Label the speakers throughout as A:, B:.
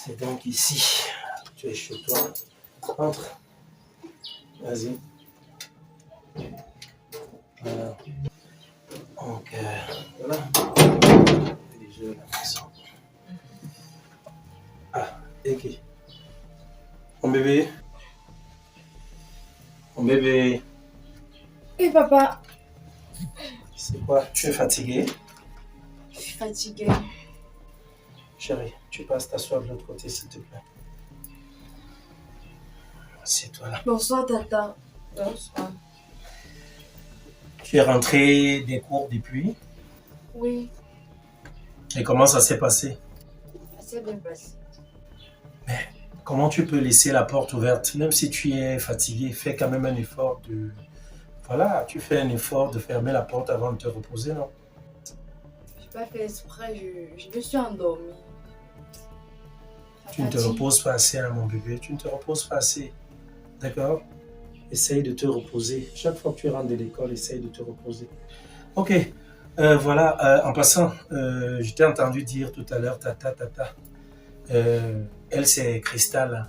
A: C'est donc ici. Tu es chez toi. Entre. Vas-y. Voilà. Donc, voilà. Déjà la maison. Ah, et qui? Mon bébé. Mon bébé.
B: Oui, papa.
A: C'est quoi? Tu es fatigué?
B: Je suis fatiguée.
A: Chérie, tu passes t'asseoir de l'autre côté, s'il te plaît. Assieds-toi là.
B: Bonsoir, tata. Bonsoir.
A: Tu es rentré des cours depuis?
B: Oui,
A: Et comment ça s'est passé?
B: ça s'est bien passé.
A: Comment tu peux laisser la porte ouverte? Même si tu es fatigué, fais quand même un effort de... Voilà, tu fais un effort de fermer la porte avant de te reposer, non?
B: Je n'ai pas fait exprès, je me suis endormie.
A: Tu ne te reposes pas assez, hein, mon bébé. Tu ne te reposes pas assez. D'accord? Essaye de te reposer. Chaque fois que tu rentres de l'école, essaye de te reposer. Ok. Voilà, en passant, je t'ai entendu dire tout à l'heure, tata. Elle, c'est Cristal.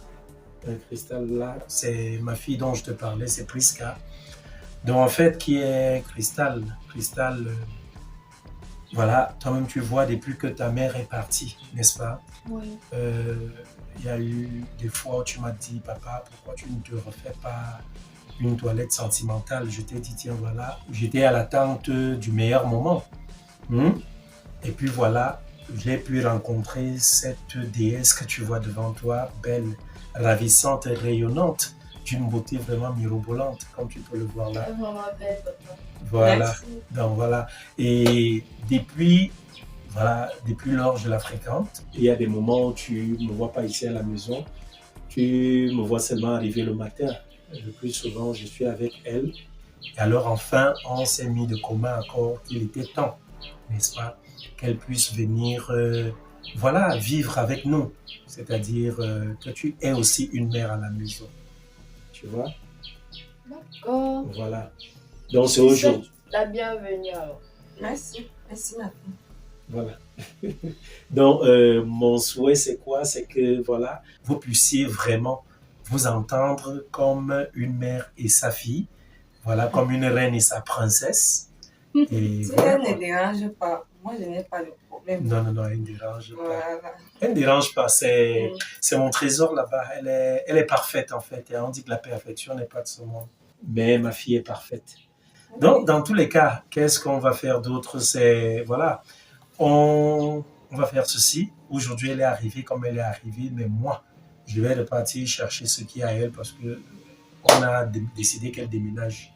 A: Hein. Cristal, là, c'est ma fille dont je te parlais, c'est Priska. Donc, en fait, qui est Cristal? Cristal, voilà, toi-même, tu vois depuis que ta mère est partie, n'est-ce pas?
B: Oui.
A: Il y a eu des fois où tu m'as dit, papa, pourquoi tu ne te refais pas une toilette sentimentale? Je t'ai dit, tiens, voilà, j'étais à l'attente du meilleur moment. Et puis voilà, j'ai pu rencontrer cette déesse que tu vois devant toi, belle, ravissante et rayonnante, d'une beauté vraiment mirobolante, comme tu peux le voir là.
B: Elle est vraiment belle, papa.
A: Voilà,
B: Merci.
A: donc voilà. Et depuis, voilà, depuis lors, je la fréquente. Il y a des moments où tu ne me vois pas ici à la maison, tu me vois seulement arriver le matin. Le plus souvent, je suis avec elle. Et alors enfin, on s'est mis de commun accord qu'il était temps, n'est-ce pas, qu'elle puisse venir, voilà, vivre avec nous. C'est-à-dire que tu es aussi une mère à la maison. Tu vois?
B: D'accord.
A: Voilà. Donc c'est aujourd'hui.
B: La bienvenue alors.
C: Merci ma fille.
A: Voilà. Donc mon souhait c'est quoi? C'est que voilà, vous puissiez vraiment vous entendre comme une mère et sa fille. Voilà, comme une reine et sa princesse. Et
C: Si
A: voilà,
C: elle ne dérange pas, moi je n'ai pas de problème.
A: non, elle ne dérange pas.
C: Voilà.
A: Elle ne dérange pas, c'est mon trésor là-bas. Elle est parfaite en fait. Et on dit que la perfection n'est pas de ce monde. Mais ma fille est parfaite. Donc, dans tous les cas, qu'est-ce qu'on va faire d'autre? C'est, voilà, on va faire ceci. Aujourd'hui, elle est arrivée comme elle est arrivée, mais moi, je vais repartir chercher ce qui est à elle parce que on a décidé qu'elle déménage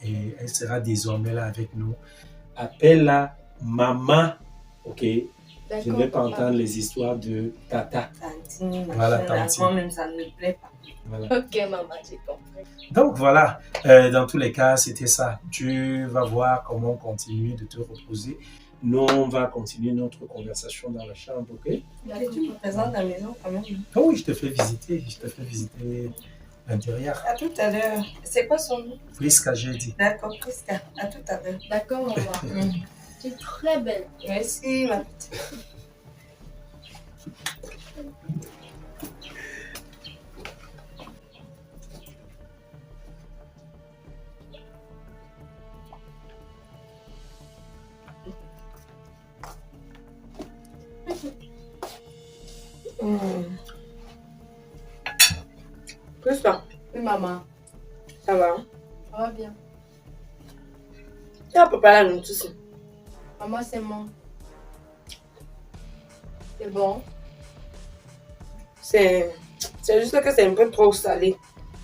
A: et elle sera désormais là avec nous. Appelle-la maman, ok? Je ne vais pas entendre les histoires de tata.
C: Tantine,
A: Voilà,
C: machin, là,
A: tantine.
C: moi-même ça ne me plaît pas.
A: Voilà.
B: Ok, maman, j'ai compris.
A: Donc voilà, dans tous les cas, c'était ça. Tu vas voir comment continuer de te reposer. Nous, on va continuer notre conversation dans la chambre, ok?
C: Et tu me présentes la maison quand même.
A: Oh oui, je te fais visiter l'intérieur.
C: À tout à l'heure. C'est quoi son nom?
A: Priska, j'ai dit.
C: D'accord, Priska. À tout à l'heure.
B: D'accord, maman. Tu es très belle.
C: Merci ma petite. Priska,
B: Oui, maman.
C: ça va? Hein?
B: Ça va bien.
C: Tu as préparé la nourriture.
B: Maman, c'est bon. C'est bon.
C: C'est juste que c'est un peu trop salé.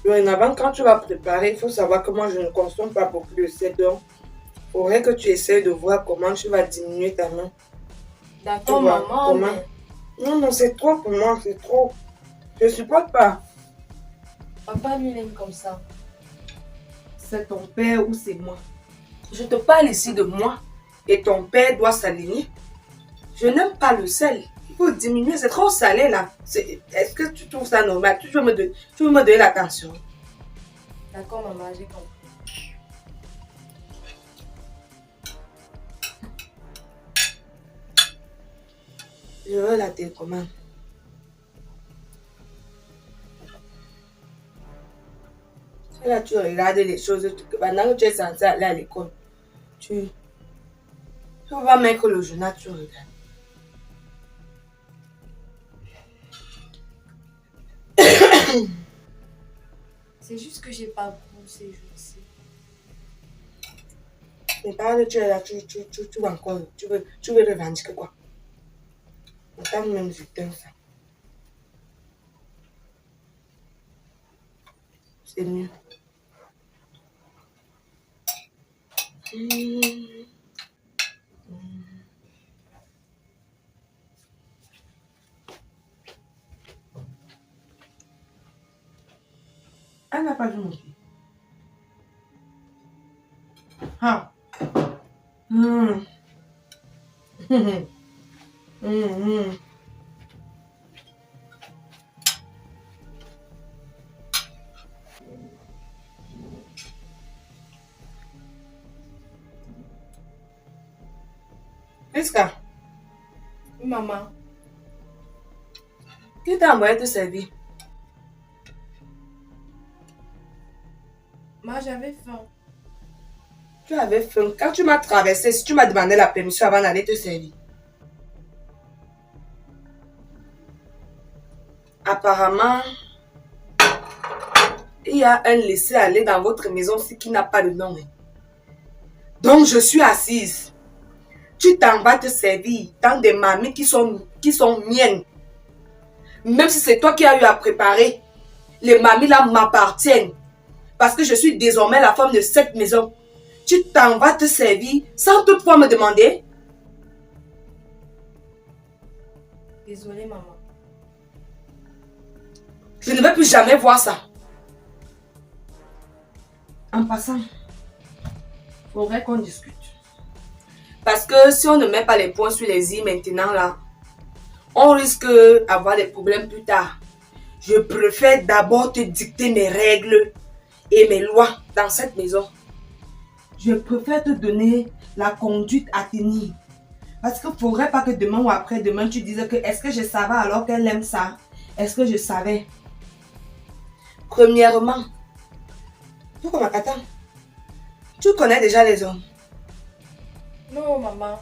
C: Dorénavant, quand tu vas préparer, il faut savoir que moi je ne consomme pas beaucoup de sel. Donc, il faudrait que tu essaies de voir comment tu vas diminuer ta main.
B: D'accord,
C: Tu vois,
B: maman.
C: comment? Non, c'est trop pour moi, c'est trop. Je ne supporte pas.
B: Papa lui, il aime comme ça.
C: C'est ton père ou c'est moi? Je te parle ici de moi. Et ton père doit s'aligner. Je n'aime pas le sel. Il faut diminuer, c'est trop salé là. Est-ce que tu trouves ça normal? Tu veux me donner l'attention?
B: D'accord, maman, j'ai compris.
C: Je veux la télécommande. Là, tu regardes les choses pendant que tu es censé aller à l'école. Tu vas mettre le journal, tu regardes.
B: C'est juste que j'ai pas goût ces jours-ci.
C: Mais parle, tu es là, tu vas encore, tu veux revendiquer quoi? On t'a même du temps, ça. C'est mieux. Elle n'a pas vu mon pied. Ah. Priska,
B: Oui, maman.
C: qui t'a envoyé te servir?
B: Moi, j'avais faim.
C: Tu avais faim. Quand tu m'as traversé, si tu m'as demandé la permission avant d'aller te servir. Apparemment, il y a un laisser-aller dans votre maison-ci qui n'a pas de nom. Donc, je suis assise. Tu t'en vas te servir dans des mamies qui sont miennes. Même si c'est toi qui as eu à préparer, les mamies là m'appartiennent. Parce que je suis désormais la femme de cette maison. Tu t'en vas te servir sans toutefois me demander.
B: Désolée, maman.
C: Je ne veux plus jamais voir ça. En passant, il faudrait qu'on discute. Parce que si on ne met pas les points sur les i maintenant là, on risque d'avoir des problèmes plus tard. Je préfère d'abord te dicter mes règles et mes lois dans cette maison. Je préfère te donner la conduite à tenir. Parce qu'il ne faudrait pas que demain ou après-demain, tu dises que est-ce que je savais alors qu'elle aime ça? Est-ce que je savais? Premièrement, attends, tu connais déjà les hommes.
B: Non, maman.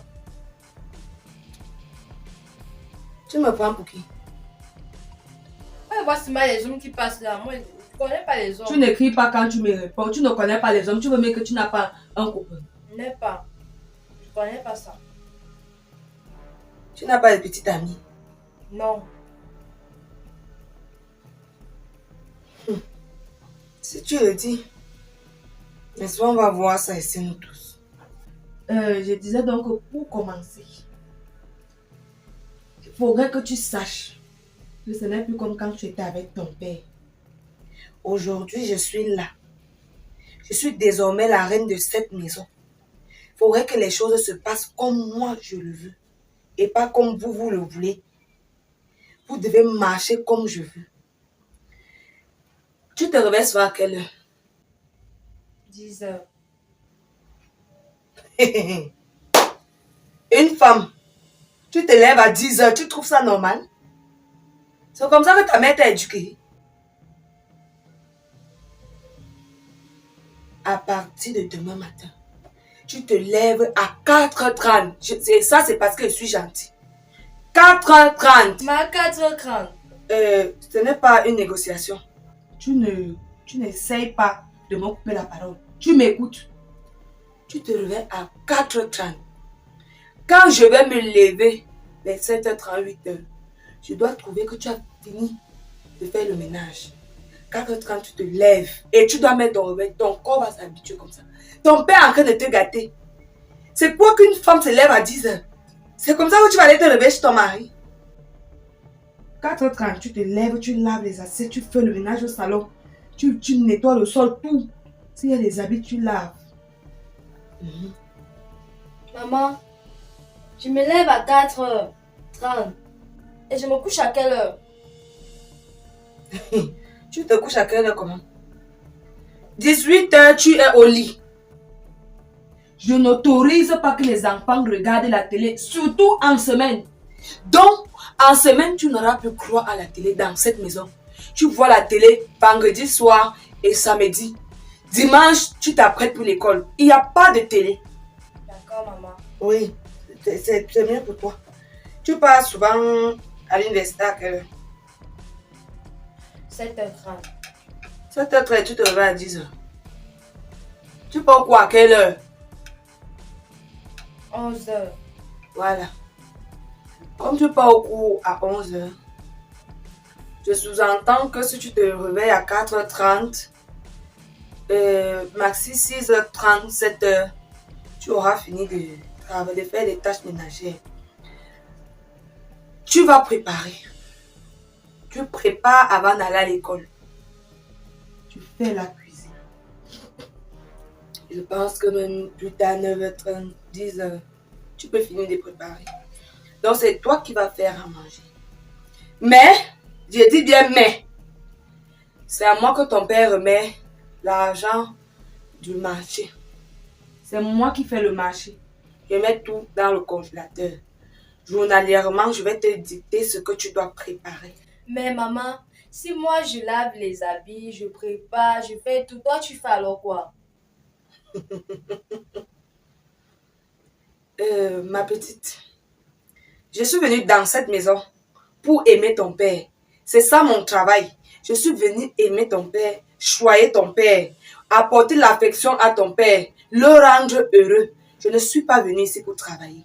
C: Tu me prends pour qui?
B: Ouais, voici mal les hommes qui passent là. Moi, je ne connais pas les hommes.
C: Tu n'écris pas quand tu me réponds. Tu ne connais pas les hommes. Tu veux dire que tu n'as pas un copain.
B: Je n'ai pas. Je ne connais pas ça.
C: Tu n'as pas de petite amie.
B: Non.
C: Si tu le dis, mais on va voir ça ici nous tous. Je disais donc que pour commencer, il faudrait que tu saches que ce n'est plus comme quand tu étais avec ton père. Aujourd'hui, je suis là. Je suis désormais la reine de cette maison. Il faudrait que les choses se passent comme moi je le veux et pas comme vous le voulez. Vous devez marcher comme je veux. Tu te réveilles soir à quelle heure?
B: 10 heures.
C: Une femme, tu te lèves à 10 heures, tu trouves ça normal? C'est comme ça que ta mère t'a éduquée. À partir de demain matin, tu te lèves à 4h30. Ça, c'est parce que je suis gentille. 4h30.
B: Ma 4h30.
C: Ce n'est pas une négociation. Tu n'essayes pas de me couper la parole. Tu m'écoutes. Tu te réveilles à 4h30. Quand je vais me lever, les 7h30, 8h, je dois trouver que tu as fini de faire le ménage. 4h30, tu te lèves et tu dois mettre ton réveil. Ton corps va s'habituer comme ça. Ton père est en train de te gâter. C'est quoi qu'une femme se lève à 10h? C'est comme ça que tu vas aller te réveiller chez ton mari. 4h30, tu te lèves, tu laves les assiettes, tu fais le ménage au salon. Tu nettoies le sol, tout. S'il y a des habits, tu laves.
B: Maman, je me lève à 4h30 et je me couche à quelle heure?
C: Tu te couches à quelle heure comment? 18h, tu es au lit. Je n'autorise pas que les enfants regardent la télé, surtout en semaine. Donc, en semaine, tu n'auras plus droit à la télé dans cette maison. Tu vois la télé vendredi soir et samedi. Dimanche, tu t'apprêtes pour l'école. Il n'y a pas de télé.
B: D'accord, maman.
C: Oui, c'est bien pour toi. Tu pars souvent à l'université à quelle heure?
B: 7h30.
C: 7h30, tu te réveilles à 10h. Tu pars quoi à quelle heure?
B: 11h.
C: Voilà. Comme tu pars au cours à 11h, je sous-entends que si tu te réveilles à 4h30, maxi 6h30, 7h, tu auras fini de faire les tâches ménagères. Tu vas préparer. Tu prépares avant d'aller à l'école. Tu fais la cuisine. Je pense que même plus tard, 9h30, 10h, tu peux finir de préparer. Donc, c'est toi qui vas faire à manger. Mais, je dis bien mais, c'est à moi que ton père remet l'argent du marché. C'est moi qui fais le marché. Je mets tout dans le congélateur. Journalièrement, je vais te dicter ce que tu dois préparer.
B: Mais maman, si moi je lave les habits, je prépare, je fais tout, toi tu fais alors quoi?
C: Ma petite, je suis venue dans cette maison pour aimer ton père. C'est ça mon travail. Je suis venue aimer ton père, choyer ton père, apporter l'affection à ton père, le rendre heureux. Je ne suis pas venue ici pour travailler.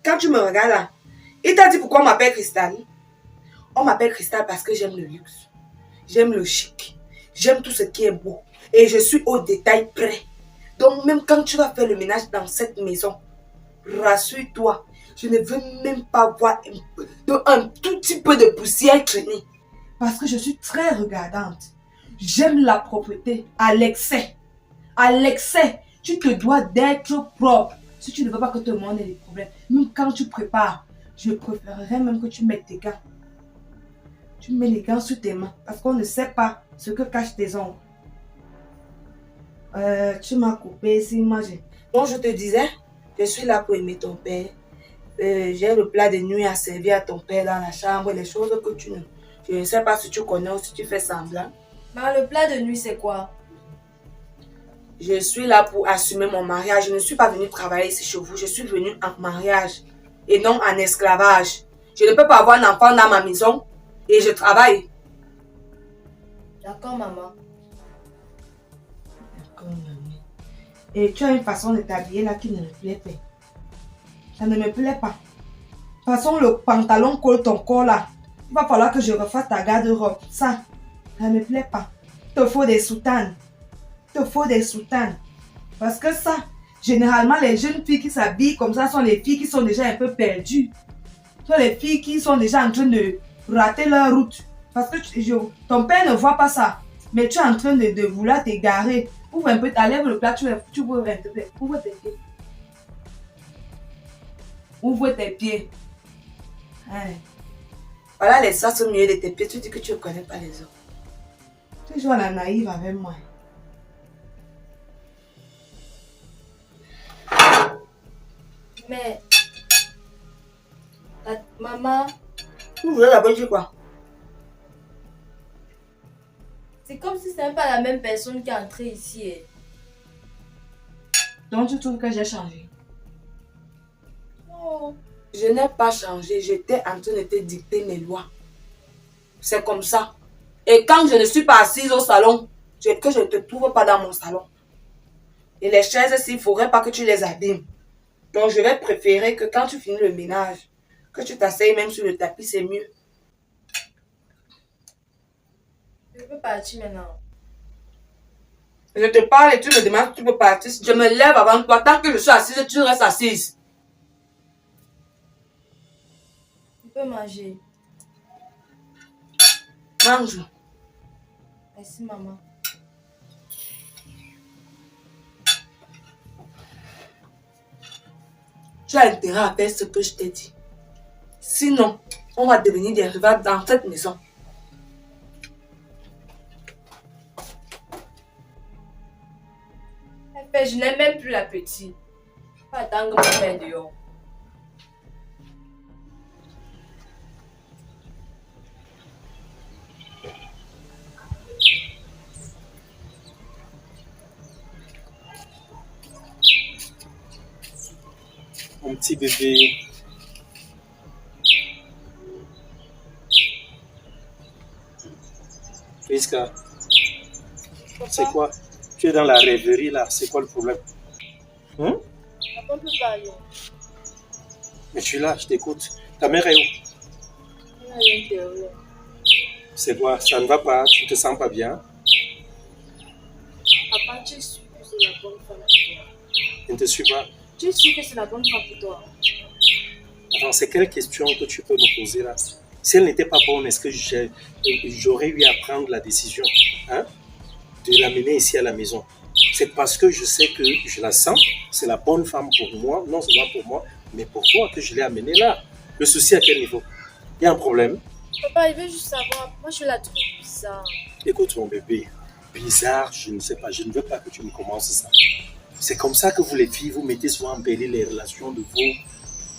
C: Quand tu me regardes là, il t'a dit pourquoi on m'appelle Cristal? On m'appelle Cristal parce que j'aime le luxe. J'aime le chic. J'aime tout ce qui est beau. Et je suis au détail près. Donc même quand tu vas faire le ménage dans cette maison, rassure-toi, je ne veux même pas voir un tout petit peu de poussière traîner. Parce que je suis très regardante. J'aime la propreté à l'excès. À l'excès, tu te dois d'être propre. Si tu ne veux pas que tout le monde ait des problèmes, même quand tu prépares, je préférerais même que tu mettes tes gants. Tu mets les gants sur tes mains parce qu'on ne sait pas ce que cachent tes ongles. Tu m'as coupé ici, moi j'ai... Donc je te disais, je suis là pour aimer ton père. J'ai le plat de nuit à servir à ton père dans la chambre, les choses que tu ne... Je ne sais pas si tu connais ou si tu fais semblant.
B: Mais le plat de nuit c'est quoi?
C: Je suis là pour assumer mon mariage. Je ne suis pas venue travailler ici chez vous. Je suis venue en mariage et non en esclavage. Je ne peux pas avoir un enfant dans ma maison et je travaille.
B: D'accord, maman.
C: D'accord, maman. Et tu as une façon de t'habiller là qui ne me plaît pas. Ça ne me plaît pas. De toute façon, le pantalon colle ton corps là. Il va falloir que je refasse ta garde-robe. Ça ne me plaît pas. Il te faut des soutanes. Il te faut des soutanes. Parce que ça, généralement, les jeunes filles qui s'habillent comme ça sont les filles qui sont déjà un peu perdues. Ce sont les filles qui sont déjà en train de rater leur route. Parce que ton père ne voit pas ça. Mais tu es en train de vouloir t'égarer. Ouvre un peu, lève le plat, tu ouvres un peu. Ouvre tes pieds. Ouvre tes pieds. Allez. Voilà les sas au milieu de tes pieds. Tu dis que tu ne connais pas les autres. Tu joues à la naïve avec moi.
B: Mais... maman...
C: Vous voulez la bonne quoi?
B: C'est comme si c'est même pas la même personne qui est entrée ici.
C: Donc tu trouves que j'ai changé?
B: Non.
C: Je n'ai pas changé. J'étais en train de te dicter mes lois. C'est comme ça. Et quand je ne suis pas assise au salon, que je ne te trouve pas dans mon salon. Et les chaises, il ne faudrait pas que tu les abîmes. Donc je vais préférer que quand tu finis le ménage, que tu t'asseyes même sur le tapis, c'est mieux.
B: Je peux partir maintenant.
C: Je te parle et tu me demandes si tu peux partir. Je me lève avant toi. Tant que je suis assise, tu restes assise.
B: Tu peux manger.
C: Mange.
B: Merci, maman.
C: Tu as intérêt à faire ce que je t'ai dit. Sinon, on va devenir des rivales dans cette maison.
B: Je n'aime même plus la petite. Pas attendre mon père dehors.
A: Mon petit bébé. Priska, c'est quoi? Tu es dans la rêverie là, c'est quoi le problème? Hein?
B: Papa peut parler.
A: Mais je suis là, je t'écoute. Ta mère est où?
B: Elle est à l'intérieur.
A: C'est quoi? Ça ne va pas? Tu te sens pas bien?
B: Papa, tu es sûr que c'est la bonne femme pour toi?
A: Je ne te suis pas.
B: Tu es sûr que c'est la bonne femme pour toi?
A: Attends, c'est quelle question que tu peux me poser là? Si elle n'était pas bonne, est-ce que j'aurais eu à prendre la décision, hein, de l'amener ici à la maison? C'est parce que je sais que je la sens, c'est la bonne femme pour moi, non seulement pour moi, mais pour toi que je l'ai amenée là. Le souci à quel niveau? Il y a un problème?
B: Papa, il veut juste savoir. Moi, je la trouve bizarre.
A: Écoute mon bébé, bizarre, je ne sais pas, je ne veux pas que tu me commences ça. C'est comme ça que vous les filles, vous mettez souvent en péril les relations de vos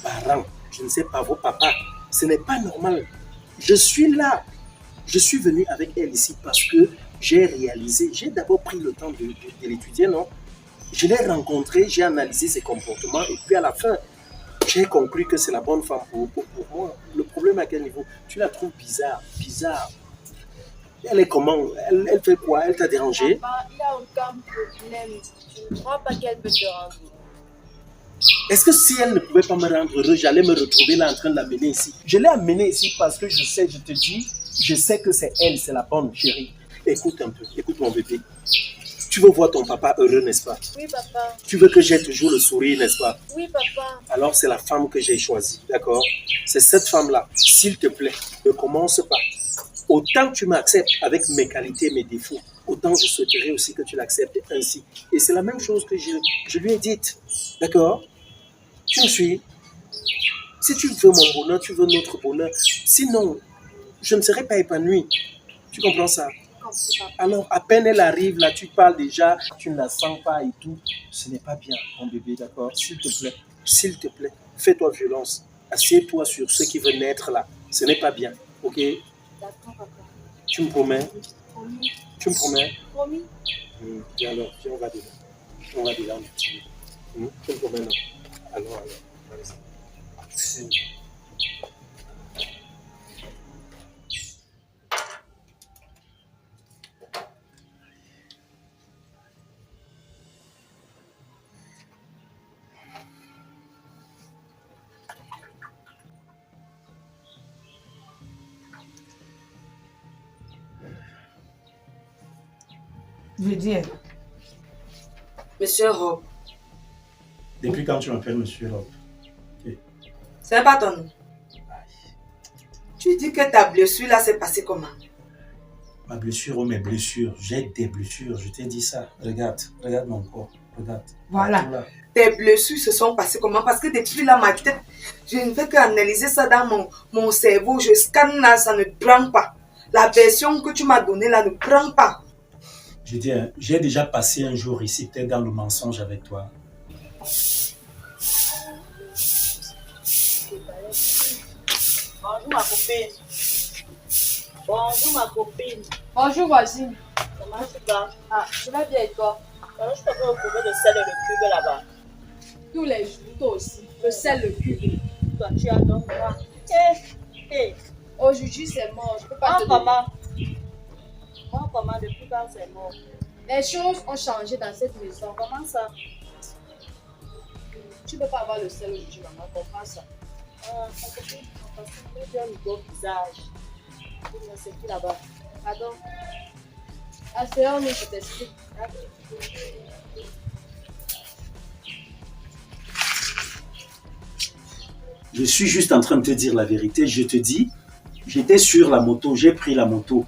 A: parents. Je ne sais pas, vos papas. Ce n'est pas normal. Je suis là. Je suis venu avec elle ici parce que j'ai réalisé, j'ai d'abord pris le temps de l'étudier, non? Je l'ai rencontrée, j'ai analysé ses comportements et puis à la fin, j'ai conclu que c'est la bonne femme pour moi. Le problème à quel niveau? Tu la trouves bizarre, bizarre. Elle est comment? Elle fait quoi? Elle t'a dérangé?
B: Papa, il n'y a aucun problème. Je ne crois pas qu'elle peut te rendre.
A: Est-ce que si elle ne pouvait pas me rendre heureux, j'allais me retrouver là en train de l'amener ici? Je l'ai amenée ici parce que je sais, je te dis, je sais que c'est elle, c'est la bonne chérie. Écoute un peu, écoute mon bébé. Tu veux voir ton papa heureux, n'est-ce pas?
B: Oui, papa.
A: Tu veux que j'ai toujours le sourire, n'est-ce pas?
B: Oui, papa.
A: Alors c'est la femme que j'ai choisie, d'accord? C'est cette femme-là. S'il te plaît, ne commence pas. Autant tu m'acceptes avec mes qualités, mes défauts, autant je souhaiterais aussi que tu l'acceptes ainsi. Et c'est la même chose que je lui ai dite. D'accord? Tu me suis? Si tu veux mon bonheur, tu veux notre bonheur. Sinon, je ne serai pas épanoui. Tu comprends ça? Alors, à peine elle arrive, là, tu parles déjà, tu ne la sens pas et tout. Ce n'est pas bien, mon bébé, d'accord? S'il te plaît, fais-toi violence. Assieds-toi sur ce qui veut naître là. Ce n'est pas bien, ok?
B: D'accord, papa.
A: Tu me promets?
B: Promis.
A: Tu me promets?
B: Promis.
A: Bien alors, viens, on va dedans. On va dedans, mon petit. Tu me promets, non? Alors, vas-y.
C: Je dis, Monsieur Rob.
A: Depuis quand tu m'appelles Monsieur Rob?
C: C'est pas ton nom. Tu dis que ta blessure là s'est passée comment?
A: Ma blessure ou mes blessures? J'ai des blessures, je t'ai dit ça. Regarde mon corps. Regarde.
C: Voilà. Tes blessures se sont passées comment? Parce que depuis là, ma tête, je ne fais qu'analyser ça dans mon cerveau. Je scanne là, ça ne prend pas. La version que tu m'as donnée là ne prend pas.
A: Je dis, j'ai déjà passé un jour ici, peut-être dans le mensonge avec toi.
D: Bonjour ma copine. Bonjour ma copine.
B: Bonjour, voisine.
D: Comment tu vas?
B: Ah, je vais bien et toi?
D: Alors, je te peux retrouver le sel et le cube là-bas.
B: Tous les jours, toi aussi. Le sel, le cube.
D: Toi, tu as donc moi.
B: Aujourd'hui, c'est mort. Je peux pas te donner.
D: Comment? Moi, comment? Depuis quand c'est mort?
B: Les choses ont changé dans cette maison.
D: Comment ça?
B: Tu ne peux pas avoir le sel aujourd'hui, maman. Comprends ça.
D: Ma copine, parce que tu as un gros visage. C'est qui là-bas?
B: Pardon. Asseyons-nous, je t'explique.
A: Je suis juste en train de te dire la vérité. Je te dis, j'étais sur la moto, j'ai pris la moto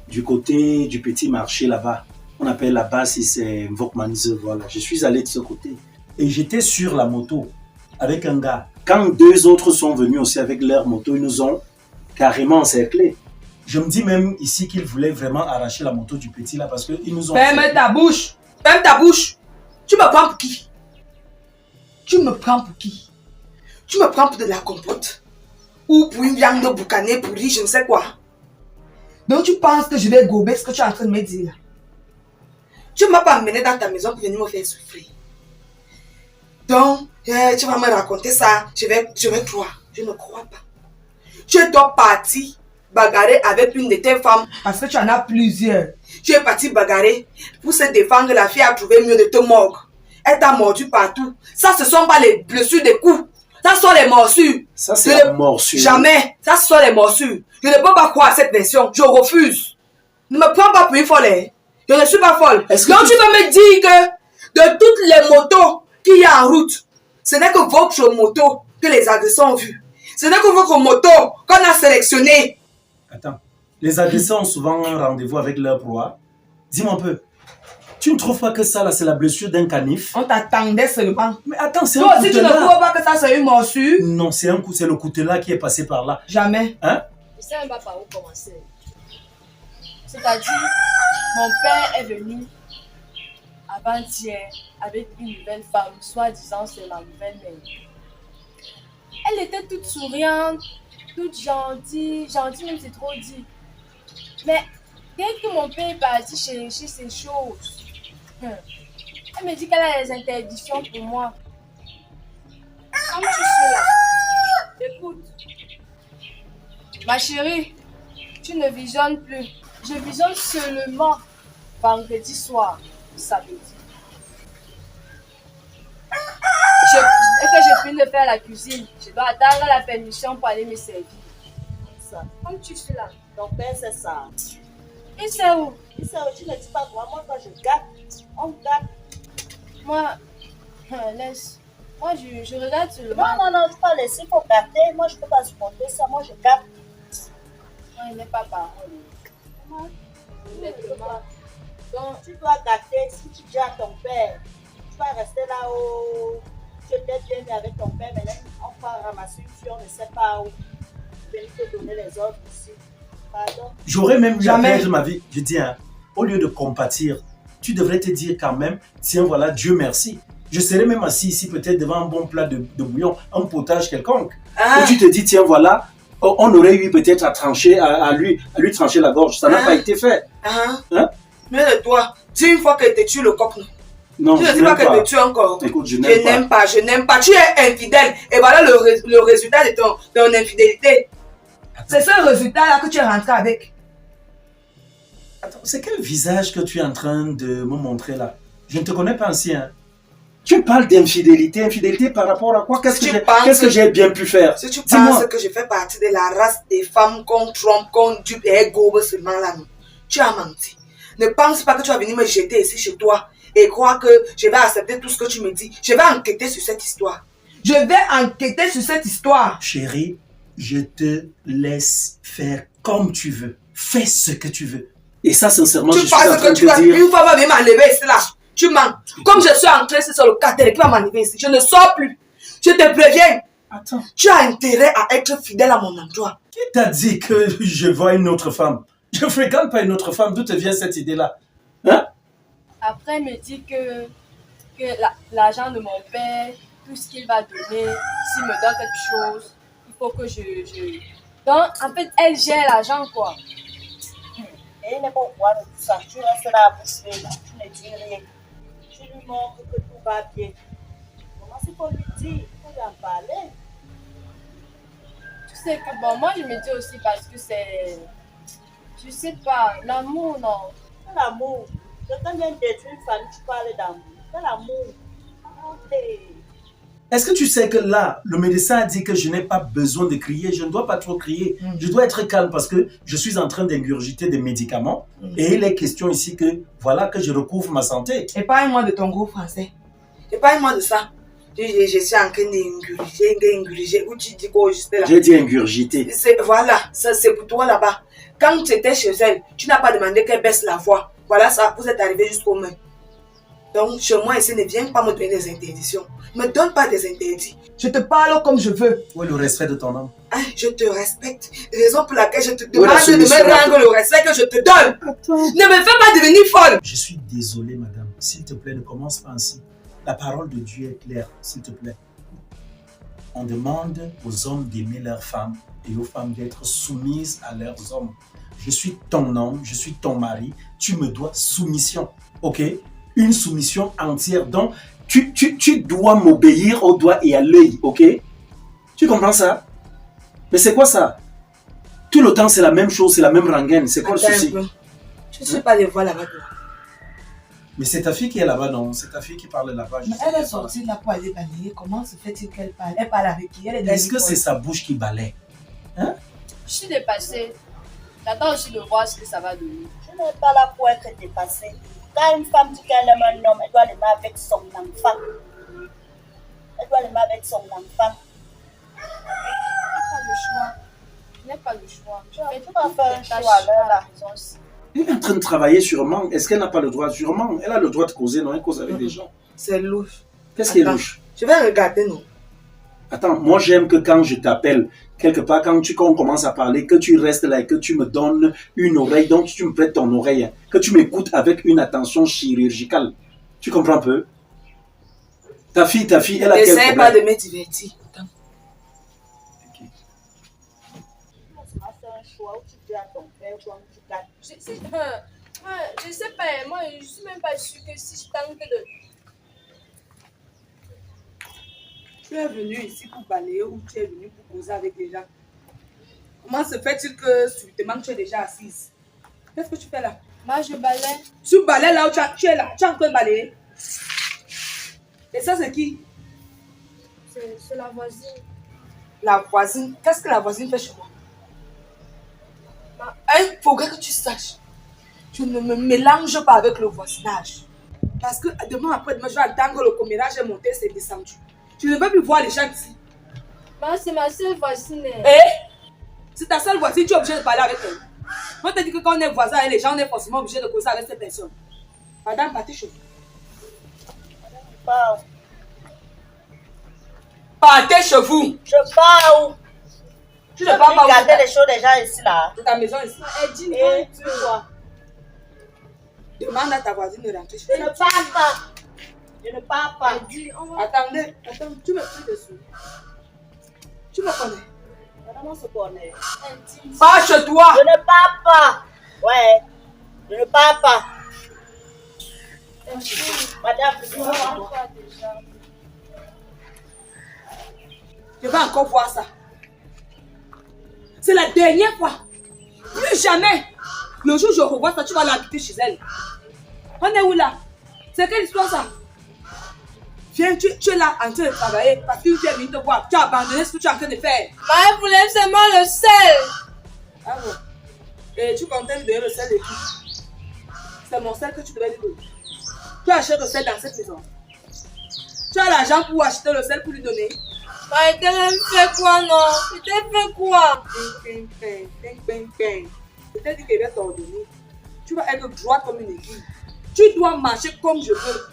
A: du côté du petit marché là-bas. On appelle là-bas, si c'est Vokmanise, voilà. Je suis allé de ce côté. Et j'étais sur la moto avec un gars. Quand deux autres sont venus aussi avec leur moto, ils nous ont carrément encerclés. Je me dis même ici qu'ils voulaient vraiment arracher la moto du petit là parce qu'ils nous ont...
C: Ferme ta bouche! Ferme ta bouche! Tu me prends pour qui? Tu me prends pour qui? Tu me prends pour de la compote? Ou pour une viande de boucané pourrie, je ne sais quoi? Donc tu penses que je vais gober ce que tu es en train de me dire là? Tu ne m'as pas amené dans ta maison pour venir me faire souffrir. Donc, tu vas me raconter ça, je vais croire. Je ne crois pas. Tu dois partir bagarrer avec une de tes femmes. Parce que tu en as plusieurs. Tu es parti bagarrer pour se défendre. La fille a trouvé mieux de te mordre. Elle t'a mordu partout. Ça, ce ne sont pas les blessures des coups. Ça, ce sont les morsures.
A: Ça, c'est la morsure.
C: Jamais. Ça, ce sont les morsures. Je ne peux pas croire à cette version. Je refuse. Ne me prends pas pour une folle. Je ne suis pas folle. Donc, tu veux me dire que de toutes les motos qu'il y a en route, ce n'est que votre moto que les agresseurs ont vu. Ce n'est que votre moto qu'on a sélectionné.
A: Attends. Les agresseurs ont souvent un rendez-vous avec leur proie. Dis-moi un peu. Tu ne trouves pas que ça, là, c'est la blessure d'un canif?
C: On t'attendait seulement.
A: Mais attends, c'est
C: toi
A: un
C: aussi, tu
A: coutelas.
C: ne crois pas que ça, c'est une morsure?
A: Non, c'est un coup, c'est le coutelas qui est passé par là.
C: Jamais.
A: Hein?
B: Je sais même pas par où commencer. C'est-à-dire, mon père est venu avant-hier avec une nouvelle femme, soi-disant c'est ma nouvelle mère. Elle était toute souriante, toute gentille même c'est trop dit. Mais dès que mon père est parti chercher ses choses, elle me dit qu'elle a des interdictions pour moi. Comme tu sais là, écoute, ma chérie, tu ne visionnes plus. Je visionne seulement vendredi soir, samedi. Dès que je finis de faire la cuisine, je dois attendre la permission pour aller me servir.
D: Ça.
B: Comme tu suis là.
D: Ton père, c'est ça.
B: Il sait où?
D: Il sait où, tu ne dis pas moi. Moi, quand je gâte, on gâte.
B: Moi, laisse. Moi, je regarde seulement.
D: Non, tu peux laisser, il faut gâter. Moi, je ne peux pas supporter ça. Moi, je gâte.
B: Moi, il n'est pas parole.
D: Donc, tu dois gâter. Si tu dis à ton père, tu vas rester là-haut. Tu étais bien mis avec ton père, mais on va ramasser une fille, on ne sait pas où. Venir te donner les ordres ici. Pardon.
A: J'aurais même eu à perdre ma vie. Je dis, hein, au lieu de compatir, tu devrais te dire quand même, tiens, voilà, Dieu merci. Je serais même assis ici peut-être devant un bon plat de bouillon, un potage quelconque. Et tu te dis, tiens, voilà, on aurait eu peut-être à trancher, à lui trancher la gorge. Ça n'a pas été fait.
C: Hein? Mieux de toi, dis une fois que tu tues le coq.
A: Non,
C: je ne dis pas que tu tues encore.
A: Écoute, je
C: n'aime pas. Tu es infidèle. Et voilà le résultat de ton infidélité. C'est ce résultat-là que tu es rentré avec.
A: Attends, c'est quel visage que tu es en train de me montrer là? Je ne te connais pas ancien. Tu parles d'infidélité. Infidélité par rapport à quoi? Qu'est-ce que j'ai bien pu faire?
C: Si tu penses que je fais partie de la race des femmes qu'on trompe, qu'on dupe et gobe seulement là, non. Tu as menti. Ne pense pas que tu vas venir me jeter ici chez toi et croire que je vais accepter tout ce que tu me dis. Je vais enquêter sur cette histoire. Je vais enquêter sur cette histoire.
A: Chérie, je te laisse faire comme tu veux. Fais ce que tu veux. Et ça, sincèrement, je suis en train de te dire...
C: Une fois, va venir m'enlever ici là. Tu mens. Comme je suis entré ici sur le cartel qui va m'enlever ici, je ne sors plus. Je te préviens.
A: Attends.
C: Tu as intérêt à être fidèle à mon endroit.
A: Qui t'a dit que je vois une autre femme? Je ne fréquente pas une autre femme. D'où te vient cette idée-là? Hein?
B: Après, elle me dit que l'argent de mon père, tout ce qu'il va donner, s'il me donne quelque chose, il faut que je... Donc, en fait, elle gère l'argent, quoi.
D: Et il n'est pas au courant de tout ça. Tu restes là à boucher, là. Tu ne dis rien. Tu lui montres que tout va bien. Comment c'est qu'on lui dit? Il faut lui en parler.
B: Tu sais que, bon, moi, je me dis aussi parce que c'est... Je sais pas, l'amour, non.
D: C'est l'amour. Quelqu'un vient détruire une famille, tu parles d'amour. C'est l'amour.
A: Est-ce que tu sais que là, le médecin a dit que je n'ai pas besoin de crier, je ne dois pas trop crier, je dois être calme parce que je suis en train d'ingurgiter des médicaments et il est question ici que, voilà, que je recouvre ma santé.
C: Épargne-moi de ton gros français. Épargne-moi de ça. Je suis en train d'ingurgiter, où tu dis quoi juste là?
A: J'ai dit ingurgiter.
C: Voilà, c'est pour toi là-bas. Quand tu étais chez elle, tu n'as pas demandé qu'elle baisse la voix. Voilà ça, vous êtes arrivé jusqu'aux mains. Donc, chez moi ici, ne viens pas me donner des interdictions. Ne me donne pas des interdits. Je te parle comme je veux.
A: Où est le respect de ton homme?
C: Je te respecte. Raison pour laquelle je te demande de me rendre le respect que je te donne. Attends. Ne me fais pas devenir folle.
A: Je suis désolé, madame. S'il te plaît, ne commence pas ainsi. La parole de Dieu est claire, s'il te plaît. On demande aux hommes d'aimer leurs femmes et aux femmes d'être soumises à leurs hommes. Je suis ton homme, je suis ton mari, tu me dois soumission, ok? Une soumission entière. Donc, Tu dois m'obéir au doigt et à l'œil, ok? Tu comprends ça? Mais c'est quoi ça? Tout le temps, c'est la même chose, c'est la même rengaine. C'est quoi le souci?
C: Je ne sais pas les voix là-bas.
A: Mais c'est ta fille qui est là-bas, non? C'est ta fille qui parle là-bas.
C: Mais elle est sortie là pour aller balayer. Comment se fait-il qu'elle parle? Elle parle avec qui?
A: Est-ce que c'est sa bouche qui balaie? Hein?
B: Je suis dépassée. J'attends aussi de voir ce que ça va donner.
D: Je n'ai pas là pour être dépassée. Quand une femme dit qu'elle aime un homme, elle doit l'aimer avec son enfant. Elle doit l'aimer avec son enfant.
B: Je n'ai pas le choix.
D: Tu vas faire un choix alors là.
A: Elle est en train de travailler sûrement. Est-ce qu'elle n'a pas le droit? Sûrement. Elle a le droit de causer, non? Elle cause avec des gens.
C: C'est louche.
A: Qu'est-ce qui est louche?
C: Je vais regarder, non?
A: Attends, moi j'aime que quand je t'appelle, quelque part, quand on commence à parler, que tu restes là et que tu me donnes une oreille, donc tu me prêtes ton oreille, hein, que tu m'écoutes avec une attention chirurgicale. Tu comprends un peu? Ta fille, elle a quel
C: Essaye
A: problème?
C: pas de me divertir. Attends.
A: Okay.
D: Tu vas faire un choix où tu dis à ton père ou tu gagnes.
B: Je sais pas, moi je suis même pas sûre que si je tente de...
C: Tu es venu ici pour balayer ou tu es venu pour causer avec les gens? Comment se fait-il que subitement tu es déjà assise? Qu'est-ce que tu fais là?
B: Moi je balaye.
C: Tu balayes là où tu es là. Tu es en train de balayer. Et ça c'est qui?
B: C'est la voisine.
C: La voisine. Qu'est-ce que la voisine fait chez moi? Il faudrait que tu saches. Je ne me mélange pas avec le voisinage. Parce que demain après-demain, je vais attendre que le commérage est monté, c'est descendu. Tu ne veux plus voir les gens ici.
B: C'est ma seule voisine.
C: C'est ta seule voisine, tu es obligé de parler avec elle. On te dit que quand on est voisin et les gens, on est forcément obligé de causer avec ces personnes. Madame, partez chez vous.
D: Pars.
C: Partez chez vous.
D: Je pars.
C: Tu ne pars pas
D: regarder les choses des gens ici là.
C: C'est ta maison ici.
B: Elle dit
D: Et tu vois.
C: Demande à ta voisine de rentrer chez
D: Je ne pars pas. Je ne pars pas.
C: Attendez, tu me pries dessus. Tu me connais.
D: Madame, on se connaît.
C: Va chez toi.
D: Je ne pars pas. Ouais. Je ne pars pas. Madame,
C: je vais encore voir ça. C'est la dernière fois. Plus jamais. Le jour où je revois ça, tu vas l'habiter chez elle. On est où là? C'est quelle histoire ça? Viens, tu es là en train de travailler parce que tu es venu te voir. Tu as abandonné ce que tu es en train de faire.
B: Elle voulait seulement le sel.
C: Ah bon? Et tu comptais lui donner le sel de qui? C'est mon sel que tu devais lui donner. Tu achètes le sel dans cette maison. Tu as l'argent pour acheter le sel pour lui donner.
B: Elle t'a fait quoi, non? Tu t'es fait quoi?
C: Je t'ai dit qu'il va t'ordonner. Tu vas être droite comme une aiguille. Tu dois marcher comme je veux.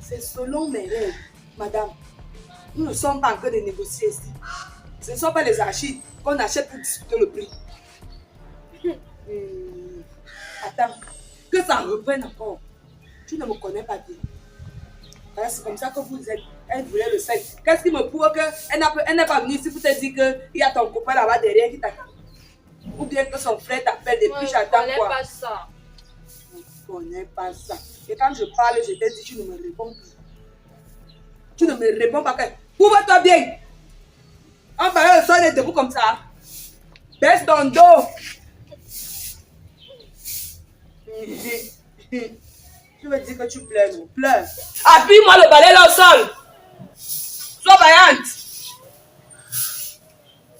C: C'est selon mes règles, madame. Nous ne sommes pas en train de négocier ici. Ce ne sont pas les archives qu'on achète pour discuter le prix. Attends, que ça reprenne encore. Tu ne me connais pas bien. Voilà, c'est comme ça que vous êtes. Elle voulait le sel. Qu'est-ce qui me prouve qu'elle n'est pas venue ici pour te dire qu'il y a ton copain là-bas derrière qui t'attend? Ou bien que son frère t'appelle depuis j'attends quoi?
B: Je ne connais pas ça.
C: Je ne connais pas ça. Et quand je parle, je te dis, tu ne me réponds plus. Tu ne me réponds pas. Prouve-toi bien. En parlant de ça, elle est debout comme ça. Baisse ton dos. Tu veux dire que tu pleures, non? Pleure. Appuie-moi le balai là au sol. Sois vaillante.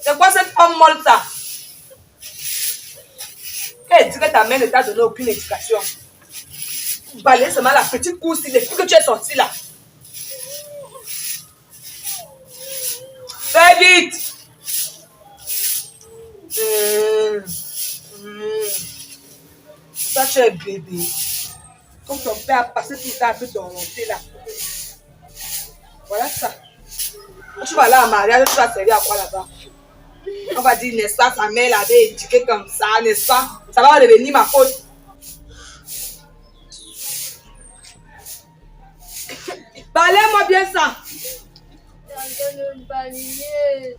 C: C'est quoi cette femme molle ça? Elle dit que ta mère ne t'a donné aucune éducation. Balayer seulement la petite course depuis que tu es sortie là. Fais vite. Ça, tu es bébé. Comme ton père a passé tout le temps à te dompter là. Voilà ça. Quand tu vas aller à mariage, tu vas servir à quoi là-bas? On va dire, n'est-ce pas, sa mère l'avait éduqué comme ça, n'est-ce pas? Ça va devenir ma faute. Balaye-moi bien ça.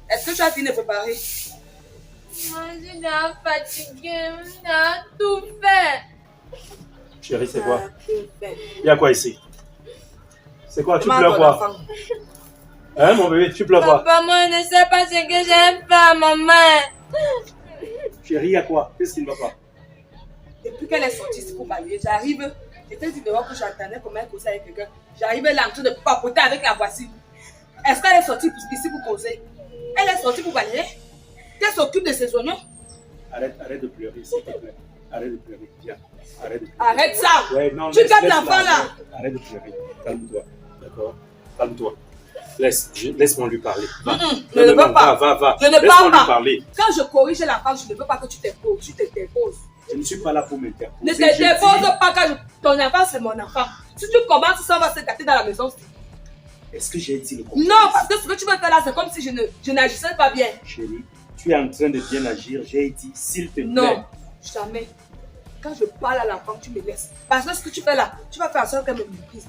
C: Est-ce que tu as fini de préparer?
B: Moi, je suis fatiguée. On a tout fait.
A: Chérie, c'est quoi? Il y a quoi ici?
E: C'est quoi? Tu
C: Demande
E: pleures
C: ton
E: quoi?
C: enfant.
E: Hein, mon bébé, tu pleures quoi?
B: Papa, moi, je ne sais pas ce que j'ai fait, maman.
E: Chérie, il y a quoi? Qu'est-ce qui ne va pas?
C: Depuis qu'elle est sortie ici pour balayer, j'arrive. J'étais dit dehors que j'entendais comment elle causait avec quelqu'un. J'arrivais là en train de papoter avec la voisine. Est-ce qu'elle est sortie ici pour causer? Elle est sortie pour balayer? Qu'elle s'occupe de ses oignons?
E: Arrête de pleurer, s'il te plaît. Arrête de pleurer. Viens. Arrête de pleurer.
C: Arrête ça!
E: Ouais, non,
C: Tu
E: laisse-
C: gardes
E: laisse-la.
C: l'enfant là!
E: Arrête de pleurer. Calme-toi. D'accord? Calme-toi. Laisse-moi lui parler. Va.
C: Je ne veux pas.
E: Va.
C: Je ne
E: Laisse-moi
C: parle
E: lui
C: pas.
E: parler.
C: Quand je corrige l'enfant, je ne veux pas que tu t'époses. Tu t'époses.
E: Je ne suis pas là pour m'interposer.
C: Ne
E: Je
C: te dépose
E: dis-
C: pas quand ton enfant c'est mon enfant. Si tu commences, ça va se gâter dans la maison.
E: Est-ce que j'ai dit le contraire?
C: Non, parce que ce que tu veux faire là, c'est comme si je n'agissais pas bien.
E: Chérie, tu es en train de bien agir. J'ai dit, s'il te plaît.
C: Non, jamais. Quand je parle à l'enfant, tu me laisses. Parce que ce que tu fais là, tu vas faire en sorte qu'elle me méprise.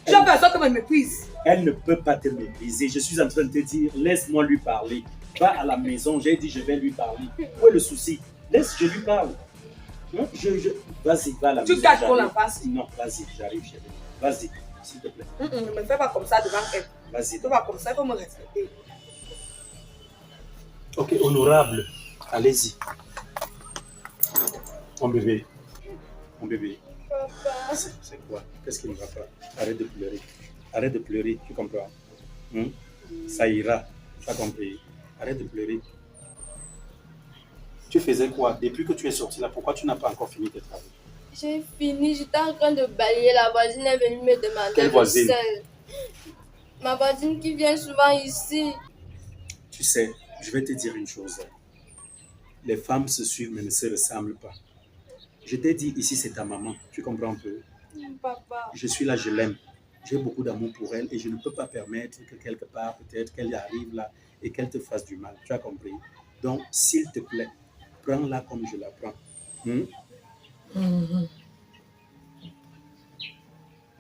C: Tu vas faire en sorte qu'elle me méprise.
E: Elle ne peut pas te mépriser. Je suis en train de te dire, laisse-moi lui parler. Va à la maison, j'ai dit, je vais lui parler. Où est le souci? Laisse, je lui parle. Non, Vas-y, va à la maison.
C: Tu gâtes ton
E: j'arrive.
C: enfance.
E: Non, vas-y, j'arrive, chérie. Vas-y, s'il te plaît.
C: Ne me fais pas comme ça devant elle.
E: Vas-y.
C: Tu vas comme ça, il faut me respecter.
E: Ok, honorable. Allez-y. Mon bébé. Mon bébé.
B: Papa.
E: C'est quoi? Qu'est-ce qui ne va pas? Arrête de pleurer. Arrête de pleurer, tu comprends? Ça ira. Tu as compris? Arrête de pleurer. Tu faisais quoi? Depuis que tu es sorti là, pourquoi tu n'as pas encore fini tes travaux?
B: J'ai fini, j'étais en train de balayer. La voisine est venue me demander
E: Quelle
B: le
E: voisine?
B: sel. Ma voisine qui vient souvent ici.
E: Tu sais, je vais te dire une chose. Les femmes se suivent mais ne se ressemblent pas. Je t'ai dit, ici c'est ta maman. Tu comprends un peu?
B: Papa.
E: Je suis là, je l'aime. J'ai beaucoup d'amour pour elle et je ne peux pas permettre que quelque part, peut-être qu'elle arrive là et qu'elle te fasse du mal. Tu as compris? Donc, s'il te plaît, prends-la comme je la prends.
C: Vous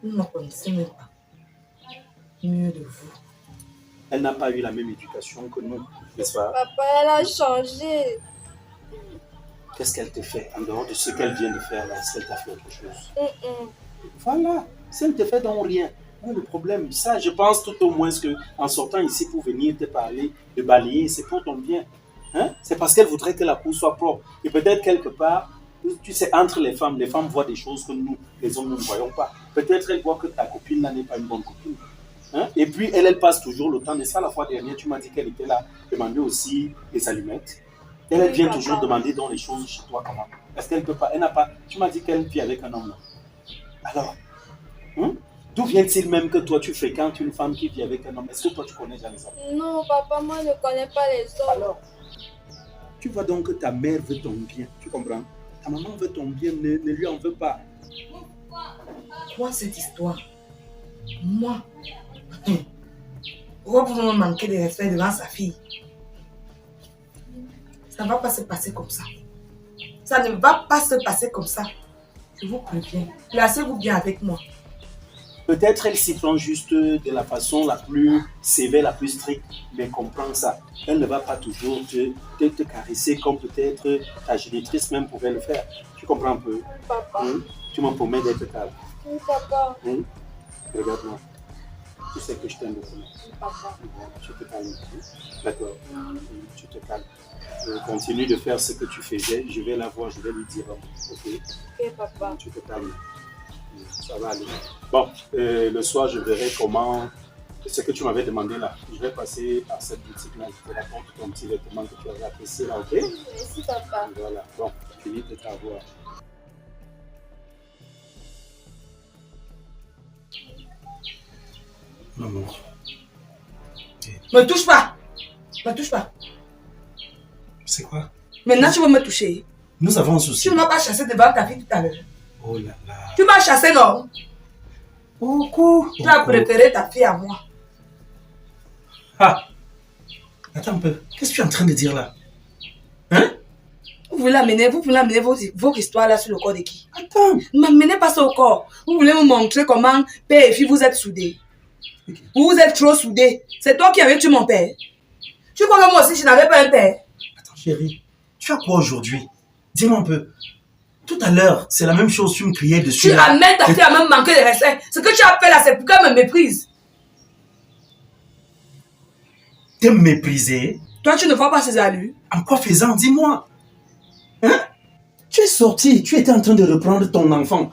C: ne me connaissez même pas. Mieux de vous.
E: Elle n'a pas eu la même éducation que nous, n'est-ce pas?
B: Papa, elle a changé.
E: Qu'est-ce qu'elle te fait en dehors de ce qu'elle vient de faire là? Est-ce qu'elle t'a fait autre chose? Voilà, si elle te fait donc rien, où est le problème? Ça, je pense tout au moins qu'en sortant ici pour venir te parler, de balayer, c'est pour ton bien. Hein? C'est parce qu'elle voudrait que la cour soit propre. Et peut-être quelque part, tu sais, entre les femmes voient des choses que nous, les hommes, nous ne voyons pas. Peut-être elle voit que ta copine là n'est pas une bonne copine. Hein? Et puis elle passe toujours le temps. Et ça, la fois dernière, tu m'as dit qu'elle était là, demander aussi les allumettes. Elle vient toujours demander dans les choses chez toi comment. Est-ce qu'elle peut pas? Elle n'a pas. Tu m'as dit qu'elle vit avec un homme. Alors, d'où vient-il même que toi tu fréquentes une femme qui vit avec un homme? Est-ce que toi tu connais déjà les hommes?
B: Non, papa, moi je ne connais pas les hommes.
E: Alors, tu vois donc que ta mère veut ton bien. Tu comprends? Ta maman veut ton bien, ne lui en veux pas.
C: Quoi cette histoire? Moi? Pourquoi vous me manquez de respect devant sa fille? Ça ne va pas se passer comme ça. Ça ne va pas se passer comme ça. Je vous préviens. Placez-vous bien avec moi.
E: Peut-être elle s'y prend juste de la façon la plus sévère, la plus stricte, mais comprends ça. Elle ne va pas toujours te caresser comme peut-être ta génitrice même pouvait le faire. Tu comprends un peu?
B: Papa.
E: Tu m'en promets d'être calme.
B: Oui, papa.
E: Regarde-moi. Tu sais que je t'aime beaucoup.
B: Papa.
E: Tu te calmes. D'accord. Tu te calmes. Continue de faire ce que tu faisais. Je vais la voir, je vais lui dire. Ok?
B: Ok, papa.
E: Tu te calmes. Ça va aller. Bon, le soir, je verrai comment. Ce que tu m'avais demandé là. Je vais passer par cette boutique-là. Je te raconte ton petit vêtement que tu avais apprécié là, ok?
B: Merci, papa.
E: Voilà. Bon, finis de t'avoir. Maman.
C: Me touche pas. Me touche pas.
E: C'est quoi?
C: Maintenant, tu veux me toucher.
E: Nous avons un souci.
C: Tu ne m'as pas chassé devant ta fille tout à l'heure.
E: Oh là là.
C: Tu m'as chassé, non?
E: Beaucoup.
C: Tu as préféré ta fille à moi.
E: Ah. Attends un peu. Qu'est-ce que tu es en train de dire là? Hein?
C: Vous voulez amener vos histoires là sur le corps de qui?
E: Attends.
C: Ne m'amenez pas ça au corps. Vous voulez me montrer comment père et fille vous êtes soudés.
E: Okay.
C: Vous êtes trop soudés. C'est toi qui avais tué mon père. Tu crois que moi aussi je n'avais pas un père?
E: Attends chérie. Tu as quoi aujourd'hui? Dis-moi un peu.
A: Tout à l'heure, c'est la même chose, tu me criais dessus.
C: Tu amènes ta fille à me manquer de respect. Ce que tu as fait là, c'est pour qu'elle me méprise.
A: T'es méprisé.
C: Toi, tu ne vois pas ses allures.
A: En quoi faisant, dis-moi. Hein? Tu es sorti, tu étais en train de reprendre ton enfant.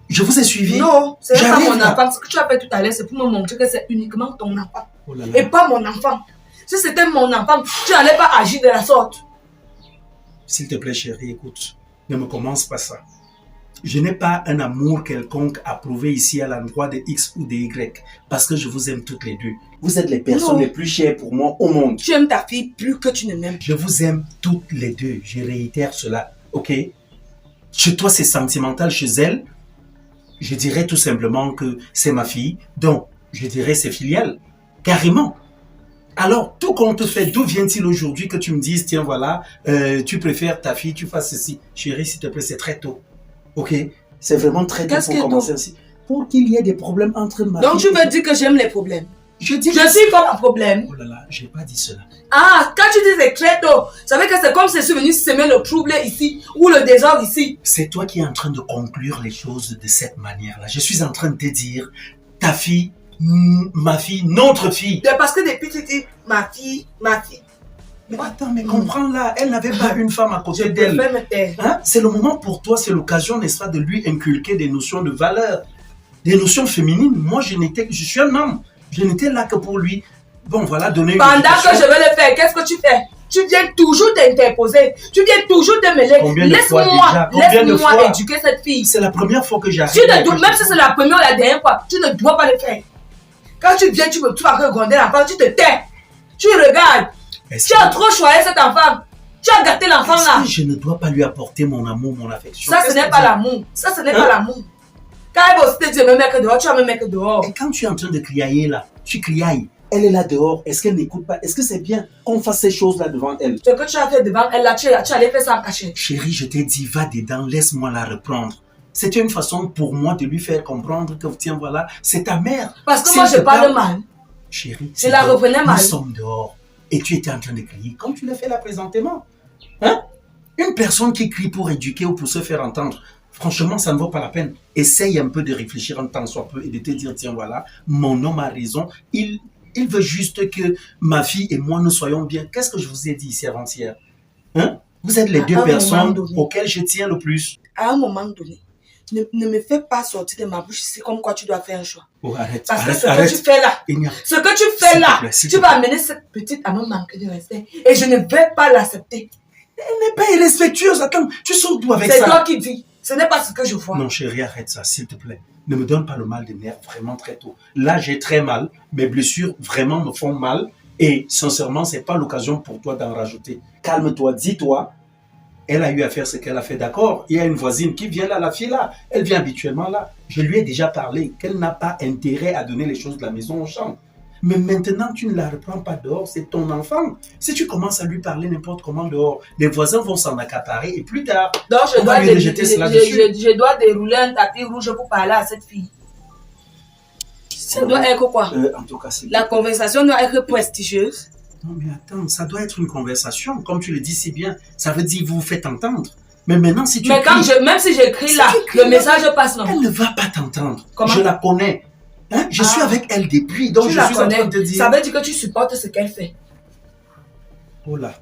A: Je vous ai suivi.
C: Non, c'est pas
A: J'arrive
C: mon
A: là.
C: enfant. Ce que tu as fait tout à l'heure, c'est pour me montrer que c'est uniquement ton enfant.
A: Oh là là.
C: Et pas mon enfant. Si c'était mon enfant, tu n'allais pas agir de la sorte.
A: S'il te plaît, chérie, écoute. Ne me commence pas ça. Je n'ai pas un amour quelconque à prouver ici à l'endroit de X ou de Y. Parce que je vous aime toutes les deux. Vous êtes les personnes
C: Non.
A: les plus chères pour moi au monde.
C: Tu aimes ta fille plus que tu ne m'aimes.
A: Je vous aime toutes les deux. Je réitère cela. Ok? Chez toi, c'est sentimental. Chez elle, je dirais tout simplement que c'est ma fille. Donc, je dirais c'est filial. Carrément. Alors, tout compte fait, d'où vient-il aujourd'hui que tu me dises, tiens, voilà, tu préfères ta fille, tu fasses ceci. Chérie, s'il te plaît, c'est très tôt. Ok? C'est vraiment très tôt
C: Qu'est-ce
A: pour
C: qui est
A: commencer
C: tôt?
A: ainsi. Pour qu'il y ait des problèmes entre ma
C: Donc
A: fille
C: tu veux dire que j'aime les problèmes.
A: Je dis
C: Je suis pas un problème.
A: Oh là là, j'ai pas dit cela.
C: Ah, quand tu dis c'est très tôt, ça veut dire que c'est comme si c'est venu semer le trouble ici ou le désordre ici.
A: C'est toi qui es en train de conclure les choses de cette manière-là. Je suis en train de te dire, ta fille, ma fille, notre fille.
C: C'est parce que depuis tu dis ma fille, ma fille.
A: Mais attends, mais comprends-là, elle n'avait pas une femme à
C: Je
A: côté
C: préfère
A: d'elle.
C: me taire.
A: Hein? C'est le moment pour toi, c'est l'occasion, n'est-ce pas, de lui inculquer des notions de valeur, des notions féminines. Moi, je suis un homme. Je n'étais là que pour lui. Bon, voilà, donner une
C: Pendant
A: éducation.
C: que je vais le faire, qu'est-ce que tu fais? Tu viens toujours t'interposer. Tu viens toujours te mêler.
A: Combien de fois déjà? Combien de
C: Laisse-moi
A: fois?
C: éduquer cette fille.
A: C'est la première fois que j'arrive.
C: Tu ne dois, même si c'est la première ou la dernière fois, tu ne dois pas le faire. Quand tu viens, tu vas regarder l'enfant, tu te tais. Tu regardes.
A: Est-ce
C: Tu as trop choisi cet enfant. Tu as gâté l'enfant là.
A: que je ne dois pas lui apporter mon amour, mon affection?
C: Ça, ce
A: Qu'est-ce
C: n'est
A: que
C: pas
A: tu-
C: l'amour. Ça, ce n'est
A: Hein?
C: pas l'amour. Quand elle va aussi te dire, me mettre dehors, tu vas me mettre dehors.
A: Et quand tu es en train de criailler là, tu criailles. Elle est là dehors. Est-ce qu'elle n'écoute pas? Est-ce que c'est bien qu'on fasse ces choses-là devant elle?
C: Ce que tu as fait devant elle là, tu allais faire ça en cachette.
A: Chérie, je t'ai dit, va dedans, laisse-moi la reprendre. C'était une façon pour moi de lui faire comprendre que, tiens, voilà, c'est ta mère.
C: Parce que
A: S'il
C: moi, je
A: te
C: parle
A: plaît.
C: mal.
A: Chérie,
C: Je la reprenais mal.
A: Nous sommes dehors. Et tu étais en train de crier, comme tu l'as fait là présentement. Hein? Une personne qui crie pour éduquer ou pour se faire entendre, franchement, ça ne vaut pas la peine. Essaye un peu de réfléchir un temps soit peu et de te dire, tiens, voilà, mon homme a raison. Il veut juste que ma fille et moi, nous soyons bien. Qu'est-ce que je vous ai dit ici avant-hier? Hein? Vous êtes les
C: À
A: deux
C: un moment
A: personnes
C: donné.
A: auxquelles je tiens le plus.
C: À un moment donné, ne me fais pas sortir de ma bouche ici comme quoi tu dois faire un choix.
A: Oh, arrête,
C: Parce que
A: arrête,
C: ce que
A: arrête.
C: tu fais là,
A: Il n'y a-
C: ce que tu
A: S'il
C: fais
A: te
C: là,
A: plaît, s'il
C: tu
A: te
C: vas amener cette petite à me manquer de respect. Et je ne vais pas l'accepter.
A: Elle n'est pas irrespectueuse. Attends, tu sors d'où avec
C: C'est
A: ça?
C: toi qui dis. Ce n'est pas ce que je vois.
A: Non, chérie, arrête ça, s'il te plaît. Ne me donne pas le mal de nerfs vraiment très tôt. Là, j'ai très mal. Mes blessures vraiment me font mal. Et sincèrement, c'est pas l'occasion pour toi d'en rajouter. Calme-toi, dis-toi. Elle a eu à faire ce qu'elle a fait, d'accord. Il y a une voisine qui vient là, la fille là. Elle vient habituellement là. Je lui ai déjà parlé qu'elle n'a pas intérêt à donner les choses de la maison au champ. Mais maintenant, tu ne la reprends pas dehors, c'est ton enfant. Si tu commences à lui parler n'importe comment dehors, les voisins vont s'en accaparer et plus tard,
C: Donc
A: on va lui rejeter cela dessus.
C: je dois dérouler un tapis rouge pour parler à cette fille. Ça doit être quoi?
A: En tout cas, c'est...
C: La conversation doit être prestigieuse.
A: Non, mais attends, ça doit être une conversation. Comme tu le dis si bien, ça veut dire vous vous faites entendre. Mais maintenant, si tu
C: Mais quand
A: cries,
C: même si j'écris là,
A: Si tu
C: le
A: cries,
C: message passe non.
A: elle ne va pas t'entendre.
C: Comment?
A: Je la connais. Hein? Je suis avec elle depuis, donc
C: Tu
A: je
C: la
A: suis en train
C: connais.
A: de te dire...
C: Ça veut dire que tu supportes ce qu'elle fait.
A: Oh là,